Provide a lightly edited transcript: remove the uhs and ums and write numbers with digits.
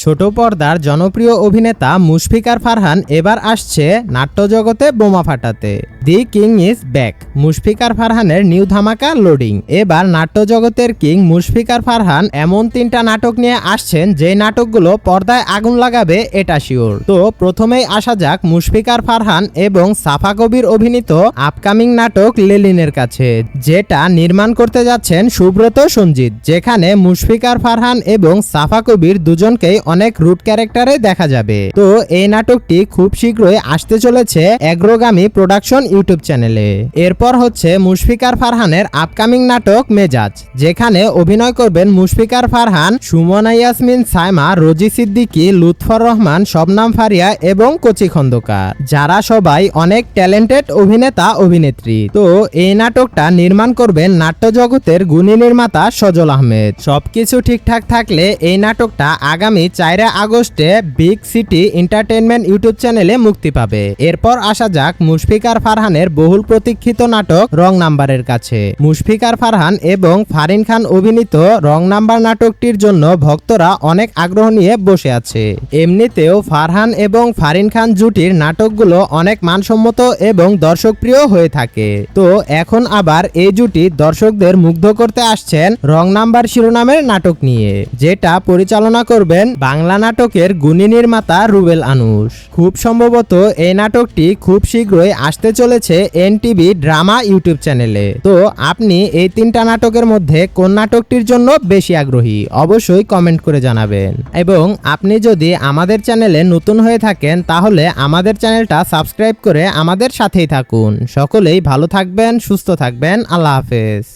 ছোট পর্দার জনপ্রিয় অভিনেতা মুশফিকার ফারহান এবার আসছে নাট্যজগতে বোমা ফাটাতে। The king is back. Mushfiqur ফারহানের নিউ ধামাকা লোডিং। এবার নাট্যজগতের কিং মুশফিকার ফারহান এমন 3টা নাটক নিয়ে আসছেন যে নাটকগুলো পর্দায় আগুন লাগাবে এটা শিওর। তো প্রথমেই আসা যাক মুশফিকার ফারহান এবং সাফা কবির অভিনীত আপকামিং নাটক লেলিনের কাছে, যেটা নির্মাণ করতে যাচ্ছেন সুব্রত সঞ্জিত, যেখানে মুশফিকার ফারহান এবং সাফা কবির দুজনকেই অনেক রুট ক্যারেক্টারে দেখা যাবে। তো এই নাটকটি খুব শীঘ্রই আসতে চলেছে এগ্রোগামী প্রোডাকশন ইউটিউব চ্যানেলে। এরপর হচ্ছে মুশফিকার ফারহানের আপকামিং নাটক মেজাজ, যেখানে অভিনয় করবেন মুশফিকার ফারহান, সুমনা ইয়াসমিন সাইমা, রোজি সিদ্দিকী, লুৎফর রহমান, শবনাম ফারিয়া এবং কচি খন্দকার, যারা সবাই অনেক ট্যালেন্টেড অভিনেতা অভিনেত্রী। তো এই নাটকটা নির্মাণ করবেন নাট্যজগতের গুণী নির্মাতা সজল আহমেদ। সবকিছু ঠিকঠাক থাকলে এই নাটকটা আগামী 4 আগস্টে বিগ সিটি এন্টারটেইনমেন্ট ইউটিউব চ্যানেলে মুক্তি পাবে। এরপর আসা যাক মুশফিকার ফারহানের বহুল প্রতীক্ষিত নাটক রং নাম্বারের কাছে। মুশফিকার ফারহান এবং ফারিন খান অভিনীত রং নাম্বার নাটকটির জন্য ভক্তরা অনেক আগ্রহ নিয়ে বসে আছে। এমনিতেও ফারহান এবং ফারিন খান জুটির নাটকগুলো অনেক মানসম্মত এবং দর্শকপ্রিয় হয়ে থাকে। তো এখন আবার এই জুটি দর্শকদের মুগ্ধ করতে আসছেন রং নাম্বার শিরোনামের নাটক নিয়ে, যেটা পরিচালনা করবেন বাংলা নাটকের গুণী নির্মাতা রুবেল আনুশ। খুব সম্ভবত এই নাটকটি খুব শীঘ্রই আসতে চলেছে এনটিভি ড্রামা ইউটিউব চ্যানেলে। তো আপনি এই 3টা নাটকের মধ্যে কোন নাটকটির জন্য বেশি আগ্রহী অবশ্যই কমেন্ট করে জানাবেন। এবং আপনি যদি আমাদের চ্যানেলে নতুন হয়ে থাকেন তাহলে আমাদের চ্যানেলটা সাবস্ক্রাইব করে আমাদের সাথেই থাকুন। সকলেই ভালো থাকবেন, সুস্থ থাকবেন। আল্লাহ হাফেজ।